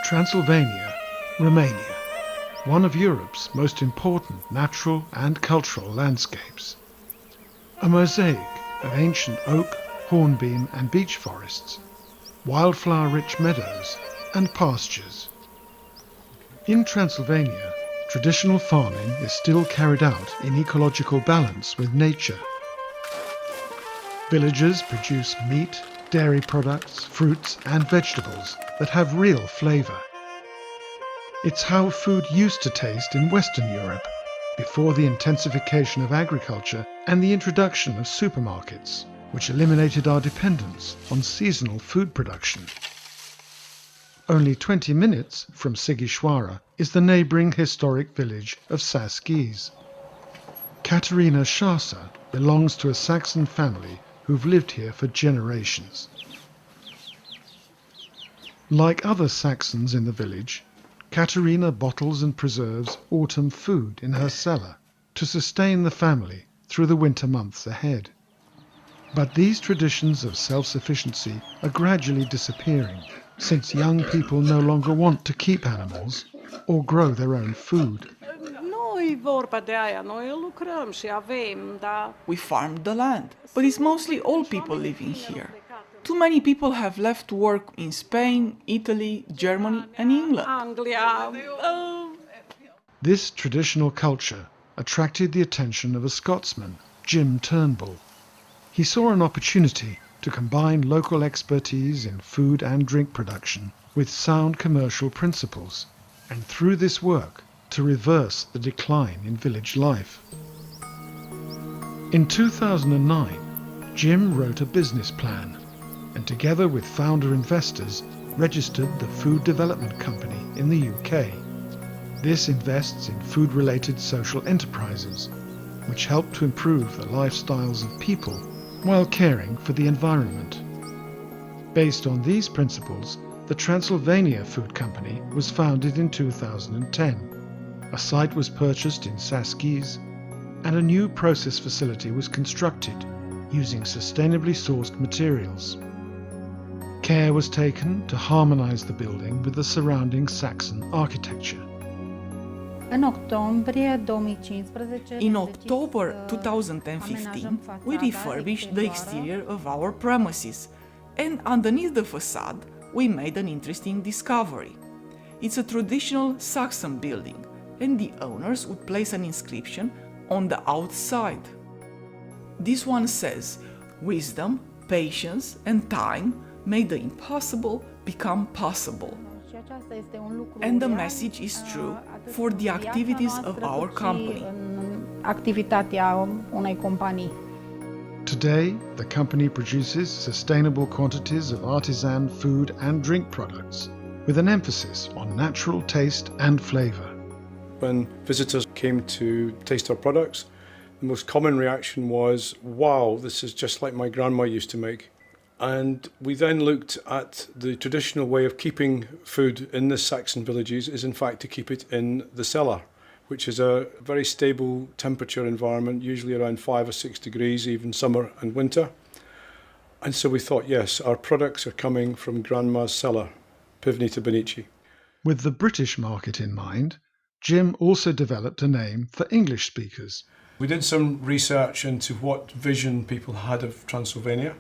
Transylvania, Romania, one of Europe's most important natural and cultural landscapes. A mosaic of ancient oak, hornbeam and beech forests, wildflower-rich meadows and pastures. In Transylvania, traditional farming is still carried out in ecological balance with nature. Villagers produce meat, dairy products, fruits and vegetables that have real flavour. It's how food used to taste in Western Europe before the intensification of agriculture and the introduction of supermarkets, which eliminated our dependence on seasonal food production. Only 20 minutes from Sighișoara is the neighbouring historic village of Saskies. Katerina Șasa belongs to a Saxon family who've lived here for generations. Like other Saxons in the village, Katerina bottles and preserves autumn food in her cellar to sustain the family through the winter months ahead. But these traditions of self-sufficiency are gradually disappearing, since young people no longer want to keep animals or grow their own food. We farm the land, but it's mostly old people living here. Too many people have left to work in Spain, Italy, Germany and England. This traditional culture attracted the attention of a Scotsman, Jim Turnbull. He saw an opportunity to combine local expertise in food and drink production with sound commercial principles, and through this work to reverse the decline in village life. In 2009, Jim wrote a business plan and together with founder investors registered the Food Development Company in the UK. This invests in food-related social enterprises, which help to improve the lifestyles of people while caring for the environment. Based on these principles, the Transylvania Food Company was founded in 2010. A site was purchased in Saskies, and a new process facility was constructed using sustainably sourced materials. Care was taken to harmonize the building with the surrounding Saxon architecture. In October 2015, we refurbished the exterior of our premises, and underneath the facade, we made an interesting discovery. It's a traditional Saxon building, and the owners would place an inscription on the outside. This one says, "Wisdom, patience, and time made the impossible become possible." And the message is true for the activities of our company. Today, the company produces sustainable quantities of artisan food and drink products, with an emphasis on natural taste and flavour. When visitors came to taste our products, the most common reaction was, "Wow, this is just like my grandma used to make." And we then looked at the traditional way of keeping food in the Saxon villages is in fact to keep it in the cellar, which is a very stable temperature environment, usually around 5 or 6 degrees, even summer and winter. And so we thought, yes, our products are coming from Grandma's cellar, Pivni to Benici. With the British market in mind, Jim also developed a name for English speakers. We did some research into what vision people had of Transylvania,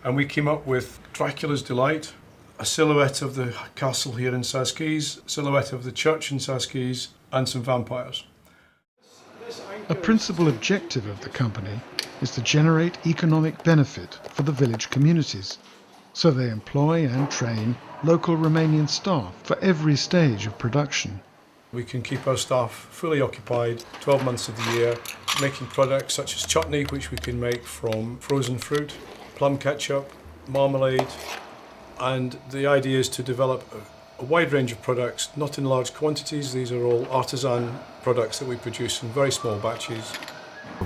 and we came up with Dracula's Delight, a silhouette of the castle here in Saskies, silhouette of the church in Saskies, and some vampires. A principal objective of the company is to generate economic benefit for the village communities, so they employ and train local Romanian staff for every stage of production. We can keep our staff fully occupied 12 months of the year, making products such as chutney, which we can make from frozen fruit, plum ketchup, marmalade, and the idea is to develop a wide range of products, not in large quantities. These are all artisan products that we produce in very small batches.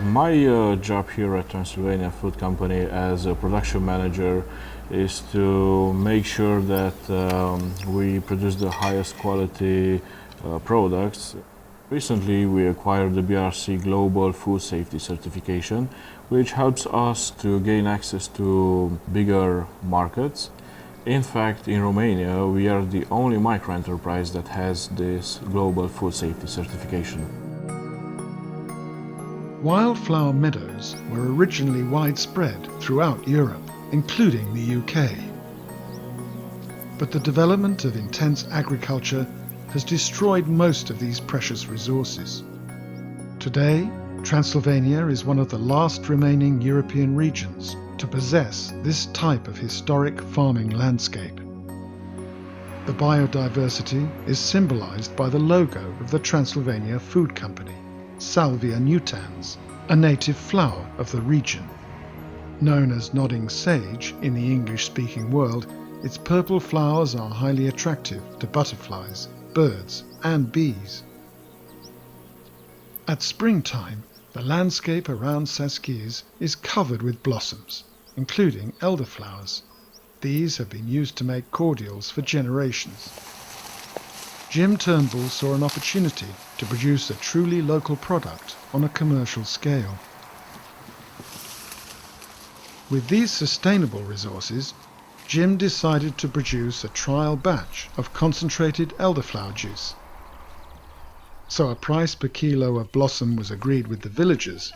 My job here at Transylvania Food Company as a production manager is to make sure that we produce the highest quality products. Recently we acquired the BRC Global Food Safety Certification, which helps us to gain access to bigger markets In fact, in Romania, we are the only microenterprise that has this global food safety certification. Wildflower meadows were originally widespread throughout Europe, including the UK. But the development of intense agriculture has destroyed most of these precious resources. Today, Transylvania is one of the last remaining European regions to possess this type of historic farming landscape. The biodiversity is symbolized by the logo of the Transylvania Food Company, Salvia nutans, a native flower of the region. Known as nodding sage in the English-speaking world, its purple flowers are highly attractive to butterflies, birds, and bees. At springtime, the landscape around Saskies is covered with blossoms, including elderflowers. These have been used to make cordials for generations. Jim Turnbull saw an opportunity to produce a truly local product on a commercial scale. With these sustainable resources, Jim decided to produce a trial batch of concentrated elderflower juice. So a price per kilo of blossom was agreed with the villagers,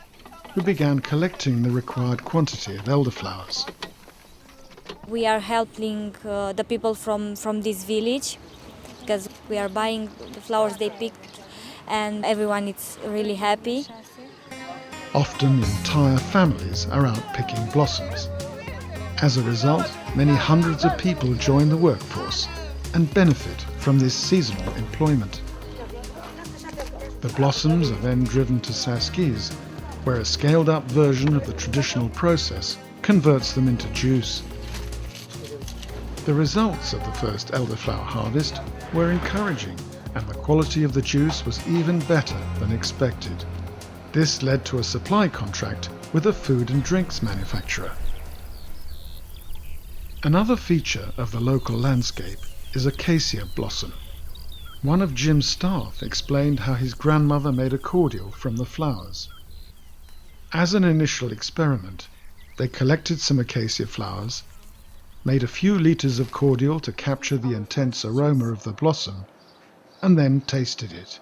who began collecting the required quantity of elderflowers. We are helping the people from this village because we are buying the flowers they picked and everyone is really happy. Often entire families are out picking blossoms. As a result, many hundreds of people join the workforce and benefit from this seasonal employment. The blossoms are then driven to Saskies, where a scaled-up version of the traditional process converts them into juice. The results of the first elderflower harvest were encouraging, and the quality of the juice was even better than expected. This led to a supply contract with a food and drinks manufacturer. Another feature of the local landscape is acacia blossom. One of Jim's staff explained how his grandmother made a cordial from the flowers. As an initial experiment, they collected some acacia flowers, made a few liters of cordial to capture the intense aroma of the blossom, and then tasted it.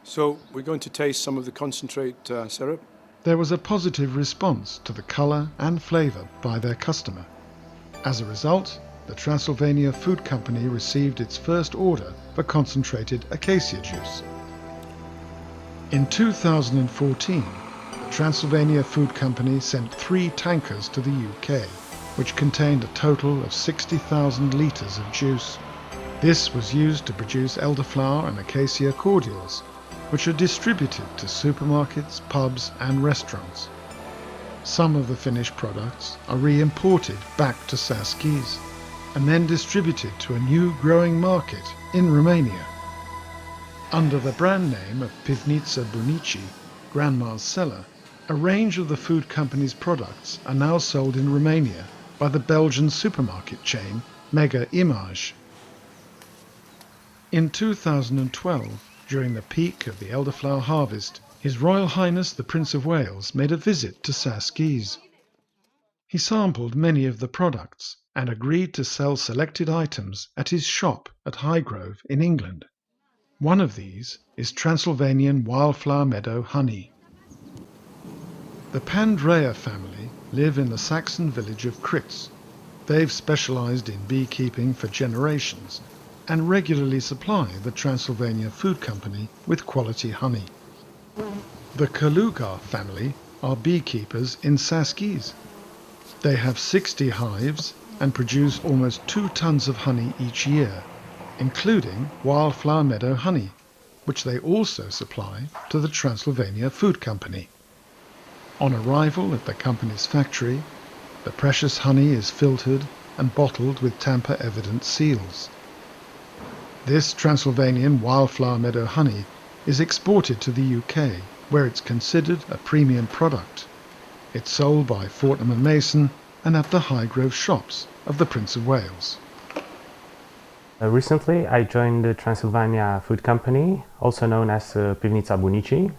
So we're going to taste some of the concentrate syrup. There was a positive response to the colour and flavour by their customer. As a result, the Transylvania Food Company received its first order for concentrated acacia juice. In 2014, the Transylvania Food Company sent 3 tankers to the UK, which contained a total of 60,000 litres of juice. This was used to produce elderflower and acacia cordials, which are distributed to supermarkets, pubs and restaurants. Some of the finished products are re-imported back to Saskies and then distributed to a new growing market in Romania. Under the brand name of Pivnica Bunici, Grandma's Cellar, a range of the food company's products are now sold in Romania by the Belgian supermarket chain Mega Image. In 2012, during the peak of the elderflower harvest, His Royal Highness the Prince of Wales made a visit to Saskies. He sampled many of the products and agreed to sell selected items at his shop at Highgrove in England. One of these is Transylvanian wildflower meadow honey. The Pandrea family live in the Saxon village of Kritz. They've specialized in beekeeping for generations and regularly supply the Transylvania Food Company with quality honey. The Kaluga family are beekeepers in Saskies. They have 60 hives and produce almost 2 tons of honey each year, including wildflower meadow honey, which they also supply to the Transylvania Food Company. On arrival at the company's factory, the precious honey is filtered and bottled with tamper-evident seals. This Transylvanian wildflower meadow honey is exported to the UK, where it's considered a premium product. It's sold by Fortnum & Mason and at the Highgrove shops of the Prince of Wales. Recently, I joined the Transylvania Food Company, also known as Pivnica Bunici.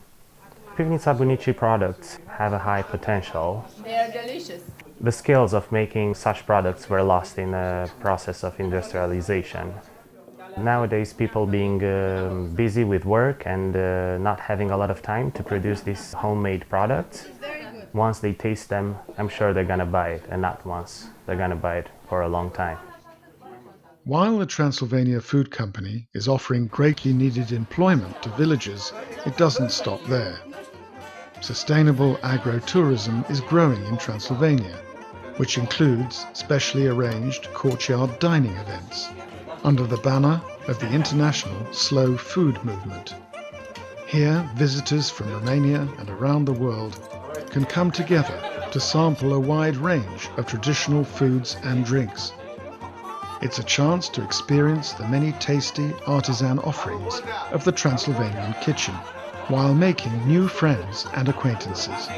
Pivnica Bunici products have a high potential. They are delicious. The skills of making such products were lost in the process of industrialization. Nowadays, people being busy with work and not having a lot of time to produce these homemade products, once they taste them, I'm sure they're gonna buy it, and not once, they're gonna buy it for a long time. While the Transylvania Food Company is offering greatly needed employment to villagers, it doesn't stop there. Sustainable agro-tourism is growing in Transylvania, which includes specially arranged courtyard dining events under the banner of the international slow food movement. Here, visitors from Romania and around the world can come together to sample a wide range of traditional foods and drinks. It's a chance to experience the many tasty artisan offerings of the Transylvanian kitchen, while making new friends and acquaintances.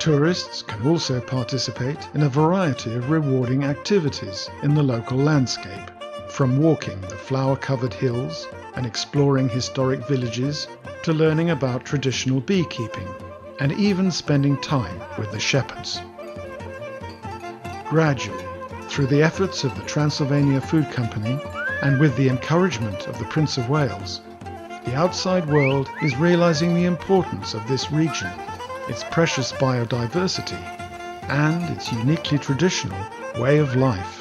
Tourists can also participate in a variety of rewarding activities in the local landscape, from walking the flower-covered hills and exploring historic villages to learning about traditional beekeeping and even spending time with the shepherds. Gradually, through the efforts of the Transylvania Food Company and with the encouragement of the Prince of Wales, the outside world is realizing the importance of this region, its precious biodiversity, and its uniquely traditional way of life.